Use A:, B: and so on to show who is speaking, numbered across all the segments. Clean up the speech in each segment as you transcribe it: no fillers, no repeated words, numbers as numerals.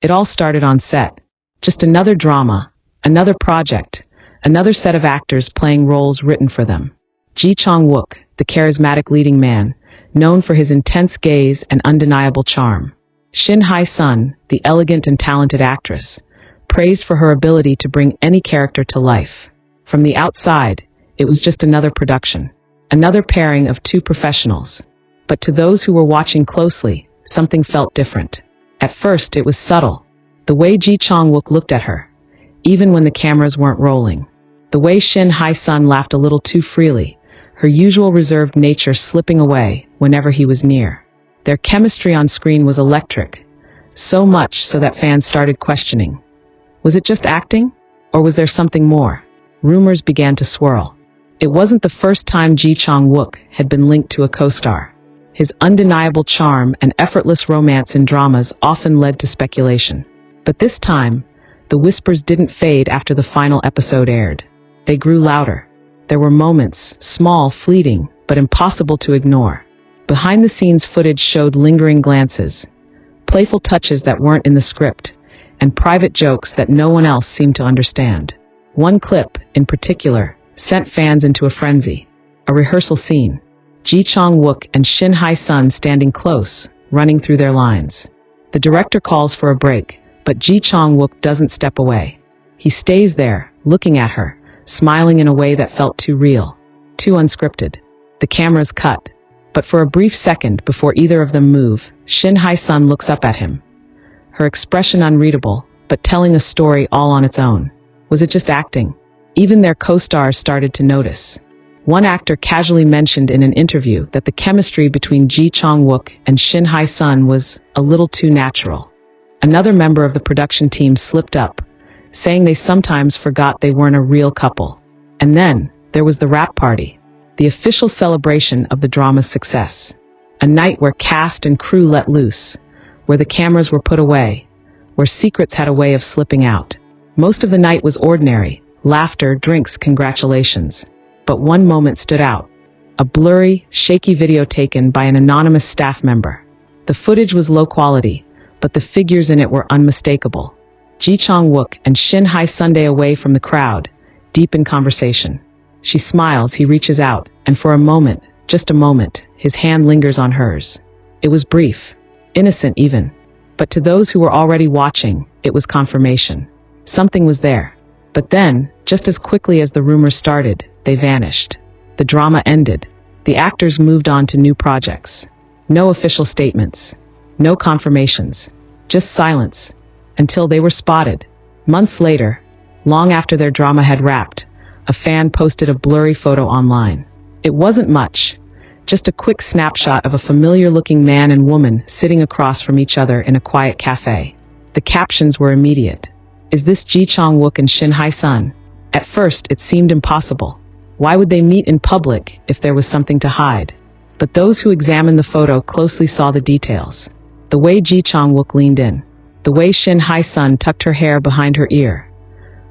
A: It all started on set. Just another drama, another project, another set of actors playing roles written for them. Chang Wook, the charismatic leading man, known for his intense gaze and undeniable charm. Shin Hye-sun, the elegant and talented actress, praised for her ability to bring any character to life. From the outside, it was just another production, another pairing of two professionals. But to those who were watching closely, something felt different. At first, it was subtle. The way Chang Wook looked at her, even when the cameras weren't rolling. The way Shin Hye-sun laughed a little too freely, her usual reserved nature slipping away whenever he was near. Their chemistry on screen was electric, so much so that fans started questioning. Was it just acting? Or was there something more? Rumors began to swirl. It wasn't the first time Chang Wook had been linked to a co-star. His undeniable charm and effortless romance in dramas often led to speculation. But this time, the whispers didn't fade after the final episode aired. They grew louder. There were moments, small, fleeting, but impossible to ignore. Behind-the-scenes footage showed lingering glances, playful touches that weren't in the script, and private jokes that no one else seemed to understand. One clip, in particular, sent fans into a frenzy. A rehearsal scene. Chang Wook and Shin Hye-sun standing close, running through their lines. The director calls for a break, but Chang Wook doesn't step away. He stays there, looking at her, smiling in a way that felt too real, too unscripted. The cameras cut. But for a brief second before either of them move, Shin Hye-sun looks up at him. Her expression unreadable, but telling a story all on its own. Was it just acting? Even their co-stars started to notice. One actor casually mentioned in an interview that the chemistry between Chang Wook and Shin Hye-sun was a little too natural. Another member of the production team slipped up, saying they sometimes forgot they weren't a real couple. And then, there was the wrap party. The official celebration of the drama's success. A night where cast and crew let loose, where the cameras were put away, where secrets had a way of slipping out. Most of the night was ordinary, laughter, drinks, congratulations. But one moment stood out. A blurry, shaky video taken by an anonymous staff member. The footage was low quality, but the figures in it were unmistakable. Chang Wook and Shin Hye-sun away from the crowd, deep in conversation. She smiles, he reaches out, and for a moment, just a moment, his hand lingers on hers. It was brief, innocent even. But to those who were already watching, it was confirmation. Something was there. But then, just as quickly as the rumors started, they vanished. The drama ended. The actors moved on to new projects. No official statements. No confirmations. Just silence. Until they were spotted. Months later, long after their drama had wrapped, a fan posted a blurry photo online. It wasn't much, just a quick snapshot of a familiar-looking man and woman sitting across from each other in a quiet cafe. The captions were immediate. Is this Chang Wook and Shin Hye-sun? At first, it seemed impossible. Why would they meet in public if there was something to hide? But those who examined the photo closely saw the details. The way Chang Wook leaned in. The way Shin Hye-sun tucked her hair behind her ear.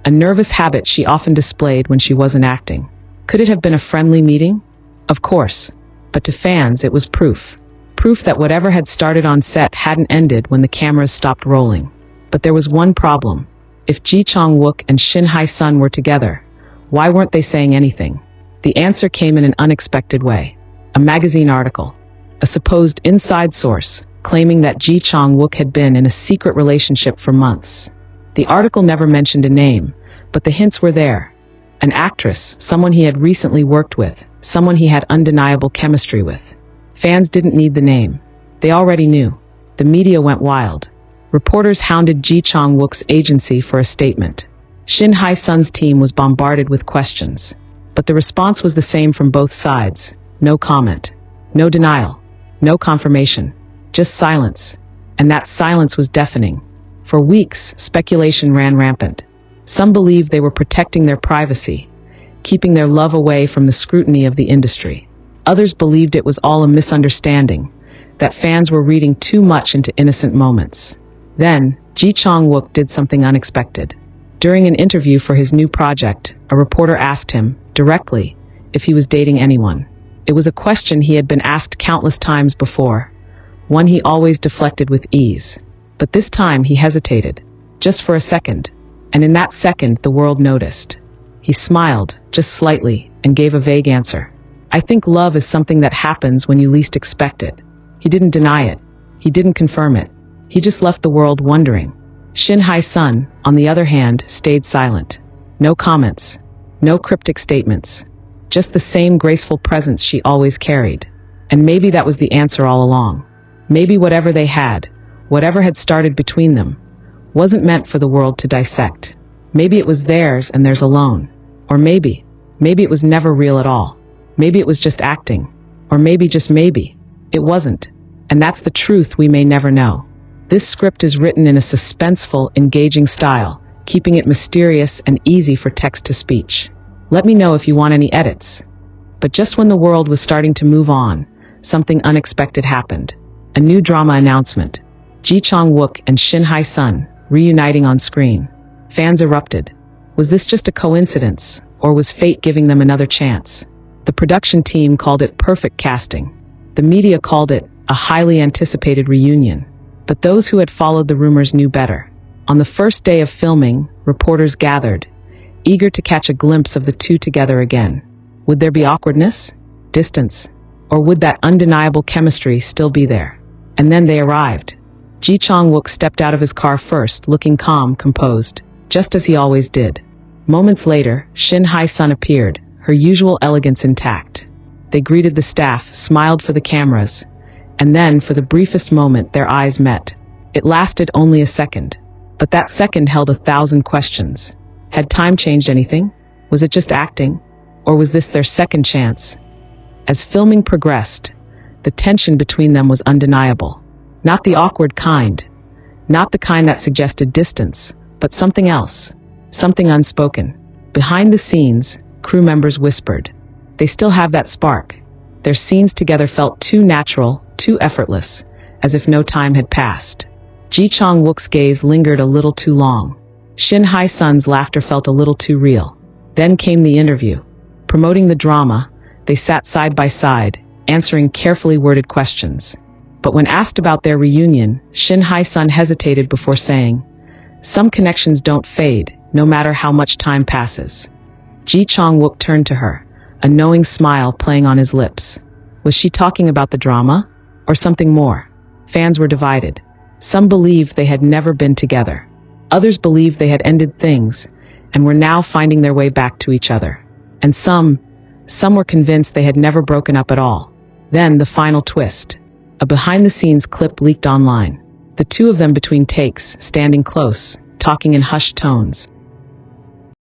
A: A nervous habit she often displayed when she wasn't acting. Could it have been a friendly meeting? Of course. But to fans, it was proof. Proof that whatever had started on set hadn't ended when the cameras stopped rolling. But there was one problem. If Chang Wook and Shin Hye-sun were together, why weren't they saying anything? The answer came in an unexpected way. A magazine article. A supposed inside source, claiming that Chang Wook had been in a secret relationship for months. The article never mentioned a name, but the hints were there. An actress, someone he had recently worked with, someone he had undeniable chemistry with. Fans didn't need the name. They already knew. The media went wild. Reporters hounded Chang Wook's agency for a statement. Shin Hye-sun's team was bombarded with questions. But the response was the same from both sides. No comment. No denial. No confirmation. Just silence. And that silence was deafening. For weeks, speculation ran rampant. Some believed they were protecting their privacy, keeping their love away from the scrutiny of the industry. Others believed it was all a misunderstanding, that fans were reading too much into innocent moments. Then, Chang Wook did something unexpected. During an interview for his new project, a reporter asked him, directly, if he was dating anyone. It was a question he had been asked countless times before, one he always deflected with ease. But this time he hesitated, just for a second, and in that second the world noticed. He smiled, just slightly, and gave a vague answer. I think love is something that happens when you least expect it. He didn't deny it. He didn't confirm it. He just left the world wondering. Shin Hye's son, on the other hand, stayed silent. No comments. No cryptic statements. Just the same graceful presence she always carried. And maybe that was the answer all along. Maybe whatever they had, whatever had started between them, wasn't meant for the world to dissect. Maybe it was theirs and theirs alone. Or maybe it was never real at all. Maybe it was just acting. Or maybe, just maybe, it wasn't. And that's the truth we may never know. This script is written in a suspenseful, engaging style, keeping it mysterious and easy for text-to-speech. Let me know if you want any edits. But just when the world was starting to move on, something unexpected happened. A new drama announcement. Ji Chang-wook and Shin Hye's son, reuniting on screen. Fans erupted. Was this just a coincidence, or was fate giving them another chance? The production team called it perfect casting. The media called it a highly anticipated reunion. But those who had followed the rumors knew better. On the first day of filming, reporters gathered, eager to catch a glimpse of the two together again. Would there be awkwardness? Distance? Or would that undeniable chemistry still be there? And then they arrived. Ji Chang-wook stepped out of his car first, looking calm, composed, just as he always did. Moments later, Shin Hye's son appeared, her usual elegance intact. They greeted the staff, smiled for the cameras, and then, for the briefest moment, their eyes met. It lasted only a second. But that second held 1,000 questions. Had time changed anything? Was it just acting? Or was this their second chance? As filming progressed, the tension between them was undeniable. Not the awkward kind. Not the kind that suggested distance, but something else. Something unspoken. Behind the scenes, crew members whispered. They still have that spark. Their scenes together felt too natural, too effortless, as if no time had passed. Ji Chang-wook's gaze lingered a little too long. Shin Hye's son's laughter felt a little too real. Then came the interview. Promoting the drama, they sat side by side, answering carefully worded questions. But when asked about their reunion, Shin Hye's son hesitated before saying, "Some connections don't fade, no matter how much time passes." Ji Chang-wook turned to her, a knowing smile playing on his lips. Was she talking about the drama? Or something more? Fans were divided. Some believed they had never been together. Others believed they had ended things, and were now finding their way back to each other. And some were convinced they had never broken up at all. Then the final twist. A behind-the-scenes clip leaked online. The two of them between takes, standing close, talking in hushed tones.